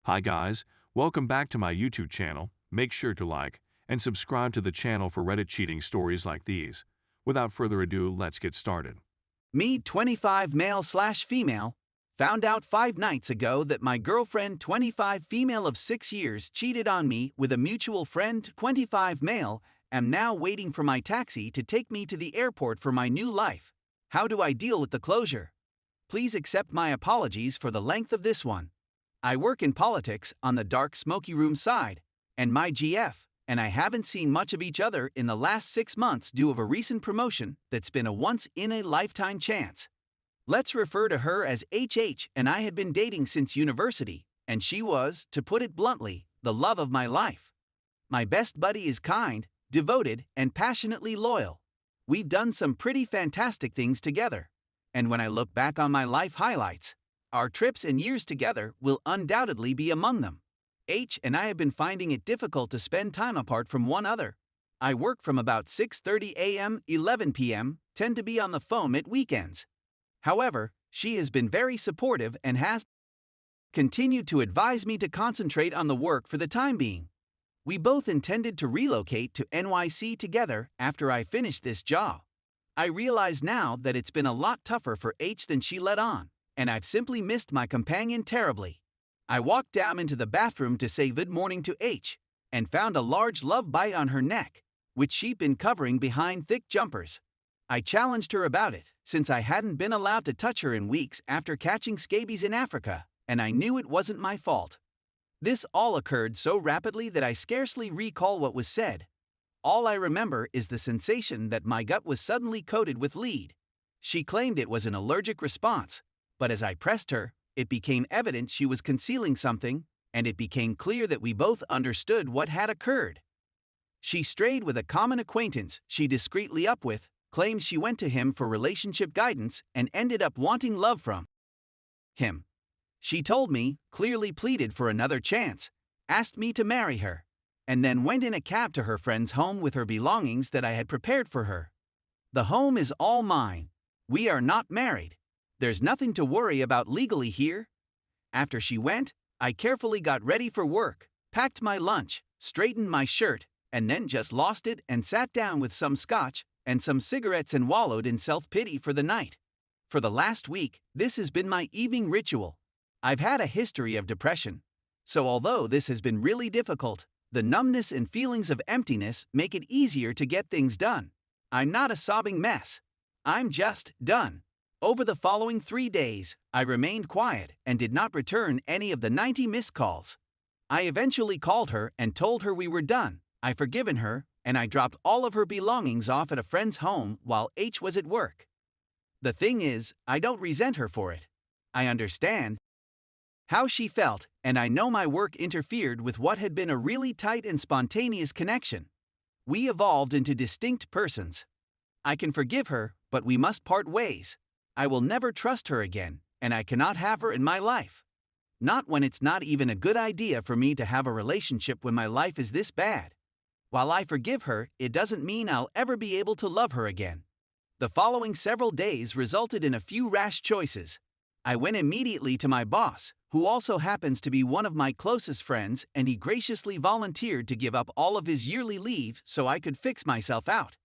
Hi guys, welcome back to my YouTube channel. Make sure to like and subscribe to the channel for Reddit cheating stories like these. Without further ado, let's get started. Me, 25 male/female, found out 5 nights ago that my girlfriend, 25 female of 6 years, cheated on me with a mutual friend, 25 male. Am now waiting for my taxi to take me to the airport for my new life. How do I deal with the closure? Please accept my apologies for the length of this one. I work in politics on the dark smoky room side, and my GF and I haven't seen much of each other in the last 6 months due of a recent promotion that's been a once-in-a-lifetime chance. Let's refer to her as HH, and I had been dating since university, and she was, to put it bluntly, the love of my life. My best buddy is kind, devoted, and passionately loyal. We've done some pretty fantastic things together, and when I look back on my life highlights, our trips and years together will undoubtedly be among them. H and I have been finding it difficult to spend time apart from one another. I work from about 6:30 a.m., 11 p.m., tend to be on the phone at weekends. However, she has been very supportive and has continued to advise me to concentrate on the work for the time being. We both intended to relocate to NYC together after I finished this job. I realize now that it's been a lot tougher for H than she let on, and I've simply missed my companion terribly. I walked down into the bathroom to say good morning to H, and found a large love bite on her neck, which she'd been covering behind thick jumpers. I challenged her about it, since I hadn't been allowed to touch her in weeks after catching scabies in Africa, and I knew it wasn't my fault. This all occurred so rapidly that I scarcely recall what was said. All I remember is the sensation that my gut was suddenly coated with lead. She claimed it was an allergic response, but as I pressed her, it became evident she was concealing something, and it became clear that we both understood what had occurred. She strayed with a common acquaintance she discreetly up with, claimed she went to him for relationship guidance, and ended up wanting love from him. She told me, clearly pleaded for another chance, asked me to marry her, and then went in a cab to her friend's home with her belongings that I had prepared for her. The home is all mine. We are not married. There's nothing to worry about legally here. After she went, I carefully got ready for work, packed my lunch, straightened my shirt, and then just lost it and sat down with some scotch and some cigarettes and wallowed in self-pity for the night. For the last week, this has been my evening ritual. I've had a history of depression, so although this has been really difficult, the numbness and feelings of emptiness make it easier to get things done. I'm not a sobbing mess. I'm just done. Over the following 3 days, I remained quiet and did not return any of the 90 missed calls. I eventually called her and told her we were done, I'd forgiven her, and I dropped all of her belongings off at a friend's home while H was at work. The thing is, I don't resent her for it. I understand how she felt, and I know my work interfered with what had been a really tight and spontaneous connection. We evolved into distinct persons. I can forgive her, but we must part ways. I will never trust her again, and I cannot have her in my life. Not when it's not even a good idea for me to have a relationship when my life is this bad. While I forgive her, it doesn't mean I'll ever be able to love her again. The following several days resulted in a few rash choices. I went immediately to my boss, who also happens to be one of my closest friends, and he graciously volunteered to give up all of his yearly leave so I could fix myself out.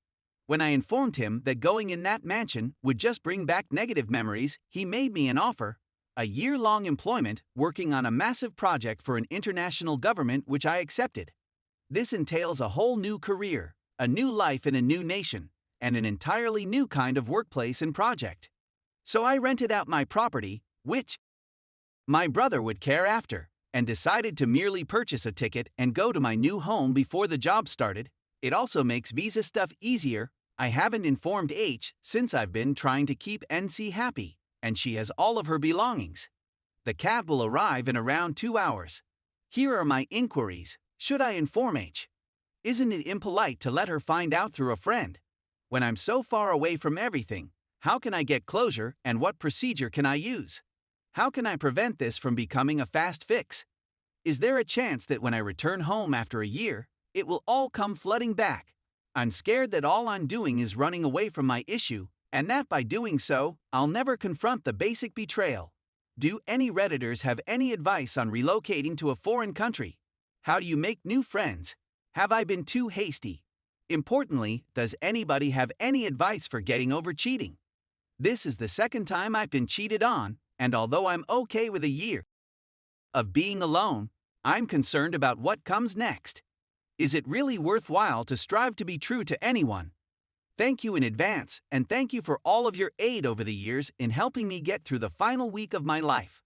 When I informed him that going in that mansion would just bring back negative memories, he made me an offer, a year-long employment working on a massive project for an international government, which I accepted. This entails a whole new career, a new life in a new nation, and an entirely new kind of workplace and project. So I rented out my property, which my brother would care after, and decided to merely purchase a ticket and go to my new home before the job started. It also makes visa stuff easier. I haven't informed H since I've been trying to keep NC happy, and she has all of her belongings. The cab will arrive in around 2 hours. Here are my inquiries. Should I inform H? Isn't it impolite to let her find out through a friend? When I'm so far away from everything, how can I get closure, and what procedure can I use? How can I prevent this from becoming a fast fix? Is there a chance that when I return home after a year, it will all come flooding back? I'm scared that all I'm doing is running away from my issue, and that by doing so, I'll never confront the basic betrayal. Do any Redditors have any advice on relocating to a foreign country? How do you make new friends? Have I been too hasty? Importantly, does anybody have any advice for getting over cheating? This is the second time I've been cheated on, and although I'm okay with a year of being alone, I'm concerned about what comes next. Is it really worthwhile to strive to be true to anyone? Thank you in advance, and thank you for all of your aid over the years in helping me get through the final week of my life.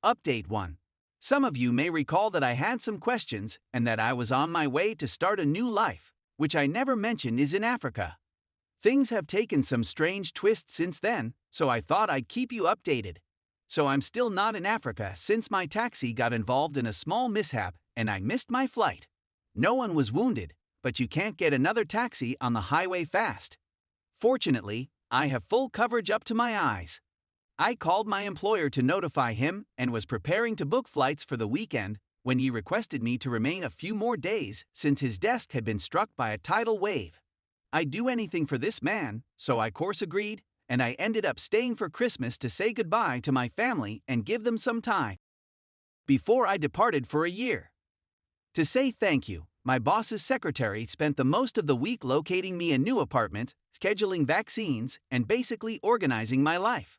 Update 1. Some of you may recall that I had some questions and that I was on my way to start a new life, which I never mentioned is in Africa. Things have taken some strange twists since then, so I thought I'd keep you updated. So I'm still not in Africa since my taxi got involved in a small mishap and I missed my flight. No one was wounded, but you can't get another taxi on the highway fast. Fortunately, I have full coverage up to my eyes. I called my employer to notify him and was preparing to book flights for the weekend when he requested me to remain a few more days since his desk had been struck by a tidal wave. I'd do anything for this man, so I of course agreed, and I ended up staying for Christmas to say goodbye to my family and give them some time before I departed for a year. To say thank you, my boss's secretary spent the most of the week locating me a new apartment, scheduling vaccines, and basically organizing my life.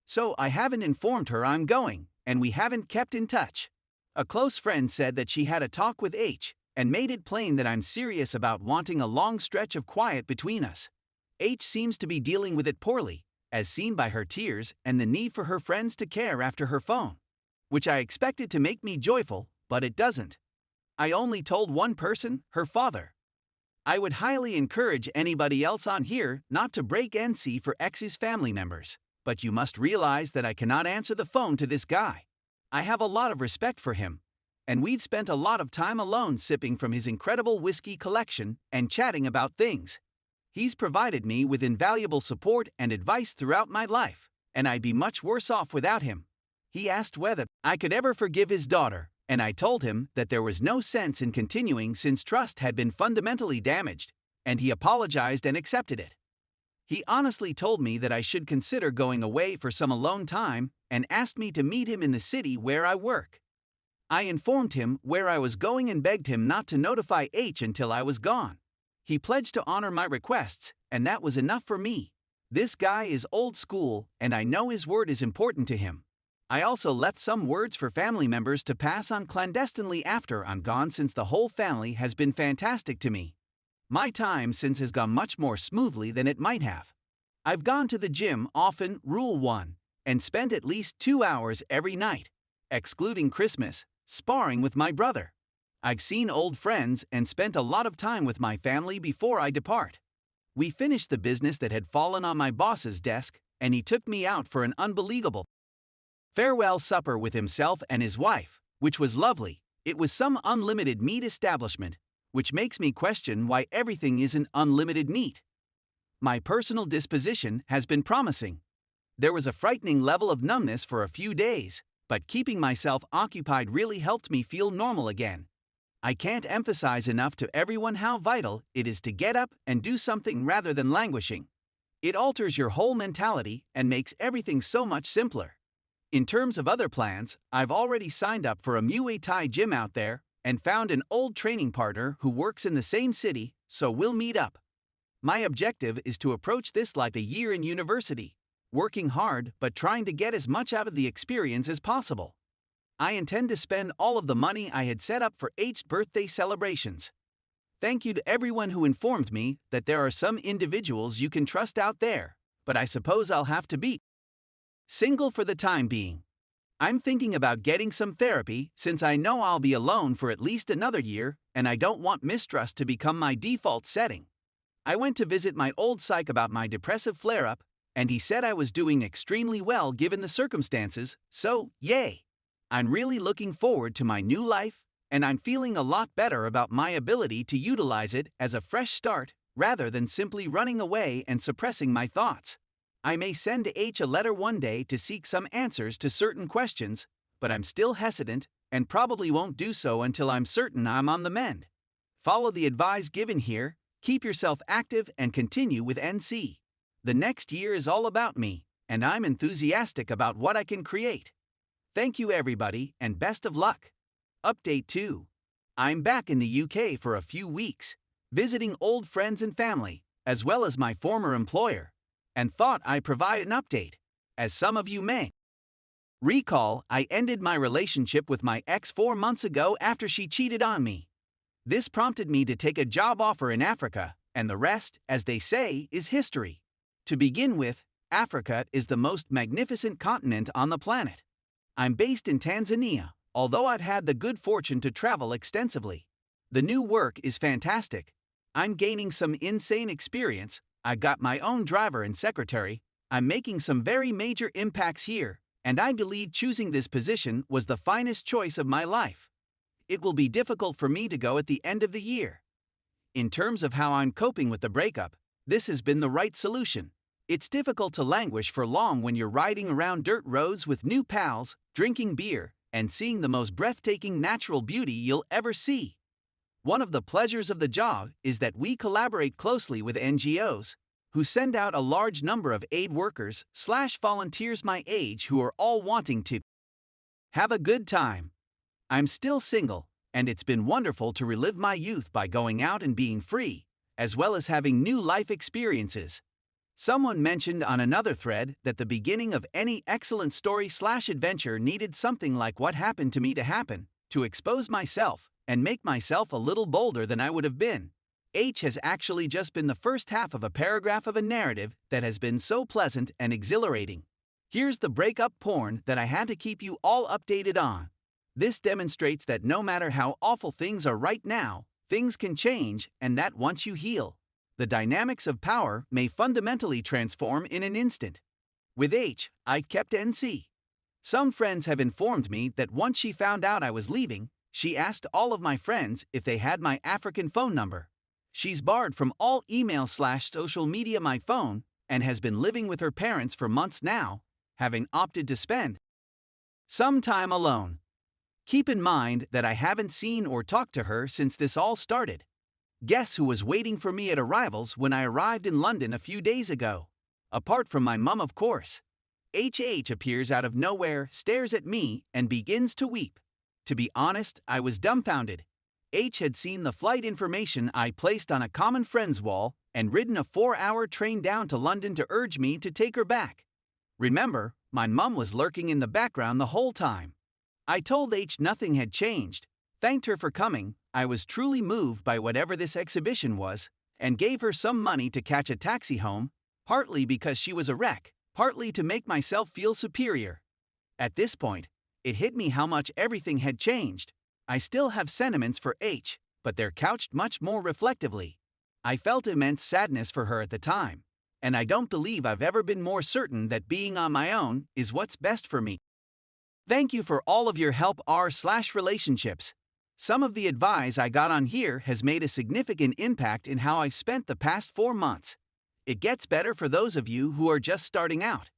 So I haven't informed her I'm going, and we haven't kept in touch. A close friend said that she had a talk with H, and made it plain that I'm serious about wanting a long stretch of quiet between us. H seems to be dealing with it poorly, as seen by her tears and the need for her friends to care after her phone, which I expected to make me joyful, but it doesn't. I only told one person, her father. I would highly encourage anybody else on here not to break NC for X's family members, but you must realize that I cannot answer the phone to this guy. I have a lot of respect for him, and we've spent a lot of time alone sipping from his incredible whiskey collection and chatting about things. He's provided me with invaluable support and advice throughout my life, and I'd be much worse off without him. He asked whether I could ever forgive his daughter, and I told him that there was no sense in continuing since trust had been fundamentally damaged, and he apologized and accepted it. He honestly told me that I should consider going away for some alone time and asked me to meet him in the city where I work. I informed him where I was going and begged him not to notify H until I was gone. He pledged to honor my requests, and that was enough for me. This guy is old school, and I know his word is important to him. I also left some words for family members to pass on clandestinely after I'm gone since the whole family has been fantastic to me. My time since has gone much more smoothly than it might have. I've gone to the gym often, Rule 1, and spent at least 2 hours every night, excluding Christmas, sparring with my brother. I've seen old friends and spent a lot of time with my family before I depart. We finished the business that had fallen on my boss's desk, and he took me out for an unbelievable farewell supper with himself and his wife, which was lovely. It was some unlimited meat establishment, which makes me question why everything isn't unlimited meat. My personal disposition has been promising. There was a frightening level of numbness for a few days, but keeping myself occupied really helped me feel normal again. I can't emphasize enough to everyone how vital it is to get up and do something rather than languishing. It alters your whole mentality and makes everything so much simpler. In terms of other plans, I've already signed up for a Muay Thai gym out there and found an old training partner who works in the same city, so we'll meet up. My objective is to approach this like a year in university, working hard but trying to get as much out of the experience as possible. I intend to spend all of the money I had set up for H's birthday celebrations. Thank you to everyone who informed me that there are some individuals you can trust out there, but I suppose I'll have to be single for the time being. I'm thinking about getting some therapy since I know I'll be alone for at least another year and I don't want mistrust to become my default setting. I went to visit my old psych about my depressive flare-up, and he said I was doing extremely well given the circumstances, so yay! I'm really looking forward to my new life, and I'm feeling a lot better about my ability to utilize it as a fresh start rather than simply running away and suppressing my thoughts. I may send H a letter one day to seek some answers to certain questions, but I'm still hesitant and probably won't do so until I'm certain I'm on the mend. Follow the advice given here, keep yourself active and continue with NC. The next year is all about me, and I'm enthusiastic about what I can create. Thank you everybody and best of luck. Update 2. I'm back in the UK for a few weeks, visiting old friends and family, as well as my former employer, and thought I'd provide an update. As some of you may recall, I ended my relationship with my ex 4 months ago after she cheated on me. This prompted me to take a job offer in Africa, and the rest, as they say, is history. To begin with, Africa is the most magnificent continent on the planet. I'm based in Tanzania, although I've had the good fortune to travel extensively. The new work is fantastic. I'm gaining some insane experience. I've got my own driver and secretary. I'm making some very major impacts here, and I believe choosing this position was the finest choice of my life. It will be difficult for me to go at the end of the year. In terms of how I'm coping with the breakup, this has been the right solution. It's difficult to languish for long when you're riding around dirt roads with new pals, drinking beer, and seeing the most breathtaking natural beauty you'll ever see. One of the pleasures of the job is that we collaborate closely with NGOs, who send out a large number of aid workers/volunteers my age who are all wanting to have a good time. I'm still single, and it's been wonderful to relive my youth by going out and being free, as well as having new life experiences. Someone mentioned on another thread that the beginning of any excellent story/adventure needed something like what happened to me to happen, to expose myself and make myself a little bolder than I would have been. H has actually just been the first half of a paragraph of a narrative that has been so pleasant and exhilarating. Here's the breakup porn that I had to keep you all updated on. This demonstrates that no matter how awful things are right now, things can change, and that once you heal, the dynamics of power may fundamentally transform in an instant. With H, I kept NC. Some friends have informed me that once she found out I was leaving, she asked all of my friends if they had my African phone number. She's barred from all email/social media my phone and has been living with her parents for months now, having opted to spend some time alone. Keep in mind that I haven't seen or talked to her since this all started. Guess who was waiting for me at arrivals when I arrived in London a few days ago? Apart from my mum, of course. HH appears out of nowhere, stares at me, and begins to weep. To be honest, I was dumbfounded. H had seen the flight information I placed on a common friend's wall and ridden a 4-hour train down to London to urge me to take her back. Remember, my mum was lurking in the background the whole time. I told H nothing had changed, thanked her for coming. I was truly moved by whatever this exhibition was, and gave her some money to catch a taxi home, partly because she was a wreck, partly to make myself feel superior. At this point, it hit me how much everything had changed. I still have sentiments for H, but they're couched much more reflectively. I felt immense sadness for her at the time, and I don't believe I've ever been more certain that being on my own is what's best for me. Thank you for all of your help r/relationships. Some of the advice I got on here has made a significant impact in how I've spent the past 4 months. It gets better for those of you who are just starting out.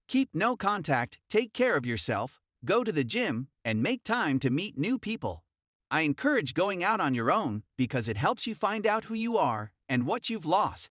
Keep no contact, take care of yourself, go to the gym, and make time to meet new people. I encourage going out on your own because it helps you find out who you are and what you've lost.